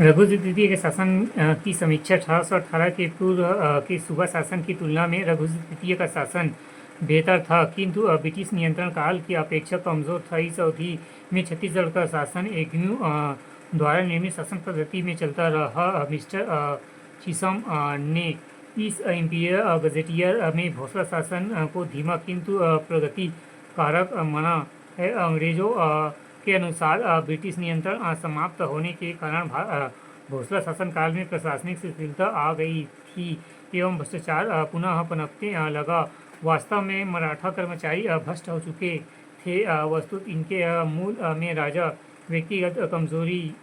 रघुजी तृतीय के शासन की समीक्षा 1818 के पूर्व के सूबा शासन की तुलना में रघुजी तृतीय का शासन बेहतर था, किंतु ब्रिटिश नियंत्रण काल की अपेक्षा कमजोर था। इस अवधि में छत्तीसगढ़ का शासन एग्न्यू द्वारा निर्मित शासन पद्धति में चलता रहा। मिस्टर चिसम ने इस इंपीरियल गजेटियर में भोसला शासन को धीमा किंतु प्रगति कारक माना है। अंग्रेजों के अनुसार ब्रिटिश नियंत्रण समाप्त होने के कारण भोसला शासन काल में प्रशासनिक शिथिलता आ गई थी एवं भ्रष्टाचार पुनः पनपने लगा। वास्तव में मराठा कर्मचारी भ्रष्ट हो चुके थे। वस्तुत इनके मूल में राजा व्यक्तिगत कमजोरी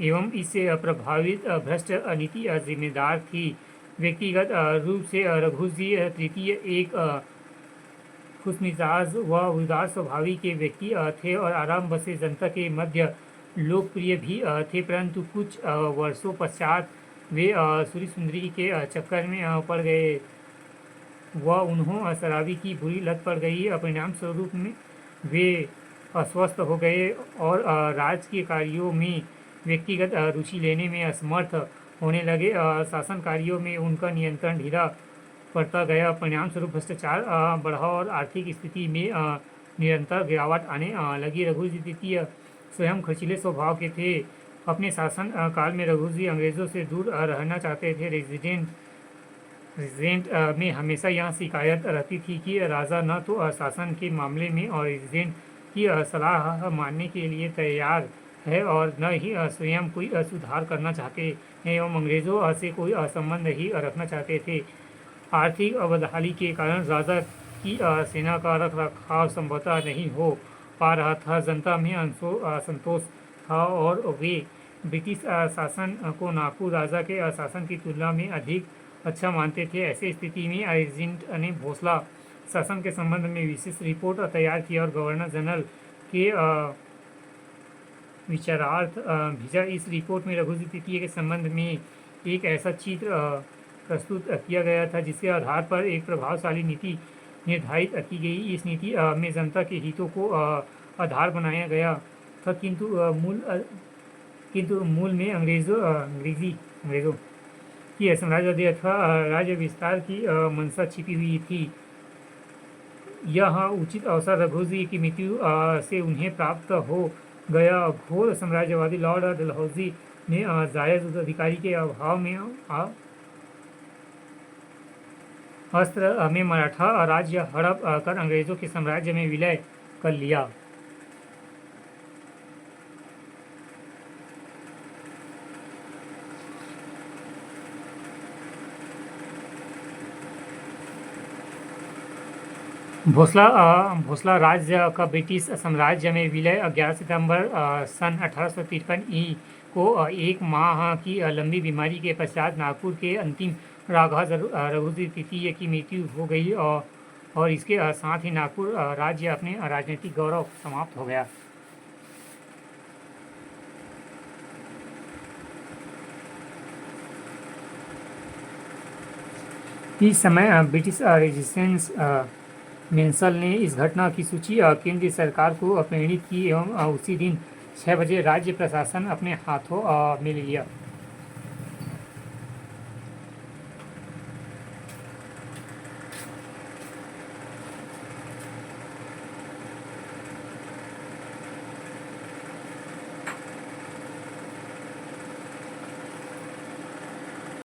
एवं इससे प्रभावित भ्रष्ट नीति जिम्मेदार थी। व्यक्तिगत रूप से रघुजी तृतीय एक खुशमिजाज व उदार स्वभावी के व्यक्ति थे और आराम बसे जनता के मध्य लोकप्रिय भी थे, परंतु कुछ वर्षों पश्चात वे सूरी सुंदरी के चक्कर में पड़ गए व उन्होंने शराबी की बुरी लत पड़ गई। परिणाम स्वरूप में वे अस्वस्थ हो गए और राजकीय कार्यों में व्यक्तिगत रुचि लेने में असमर्थ होने लगे। शासन कार्यों में उनका नियंत्रण ढीला पड़ता गया। परिणाम स्वरूप भ्रष्टाचार बढ़ा और आर्थिक स्थिति में निरंतर गिरावट आने लगी। रघुजी तृतीय स्वयं खर्चीले स्वभाव के थे। अपने शासन काल में रघुजी अंग्रेजों से दूर रहना चाहते थे। रेजिडेंट में हमेशा यह शिकायत रहती थी कि राजा न तो शासन के मामले में और रेजिडेंट की सलाह मानने के लिए तैयार है और न ही स्वयं कोई सुधार करना चाहते हैं एवं अंग्रेजों से कोई संबंध ही रखना चाहते थे। आर्थिक बदहाली के कारण राजा की सेना का रख रखाव संभवतः नहीं हो पा रहा था। जनता में असंतोष था और वे ब्रिटिश शासन को नागपुर राजा के शासन की तुलना में अधिक अच्छा मानते थे। ऐसी स्थिति में रेजिडेंट ने भोसला शासन के संबंध में विशेष रिपोर्ट तैयार किया और गवर्नर जनरल के विचारार्थ भेजा। इस रिपोर्ट में रघुजी तृतीय के संबंध में एक ऐसा चित्र प्रस्तुत किया गया था जिसके आधार पर एक प्रभावशाली नीति निर्धारित की गई। इस नीति में जनता के हितों को आधार बनाया गया था, किंतु मूल में अंग्रेजों की साम्राज्यवादी अथवा राज्य विस्तार की मंशा छिपी हुई थी। यह उचित अवसर रघुजी की मृत्यु से उन्हें प्राप्त हो गया। घोर साम्राज्यवादी लॉर्ड डलहौजी ने जायज अधिकारी के अभाव में अस्त्र में मराठा राज्य हड़प कर अंग्रेजों के साम्राज्य में विलय कर लिया। भोसला राज्य का ब्रिटिश साम्राज्य में विलय 11 सितंबर सन 1853 को एक माह की लंबी बीमारी के पश्चात नागपुर के अंतिम राघव रघुजी तृतीय की मृत्यु हो गई और इसके साथ ही नागपुर राज्य अपने राजनीतिक गौरव समाप्त हो गया। इस समय ब्रिटिश रेजिस्टेंस मेंसल ने इस घटना की सूची केंद्रीय सरकार को प्रेरित की एवं उसी दिन 6 बजे राज्य प्रशासन अपने हाथों में ले लिया।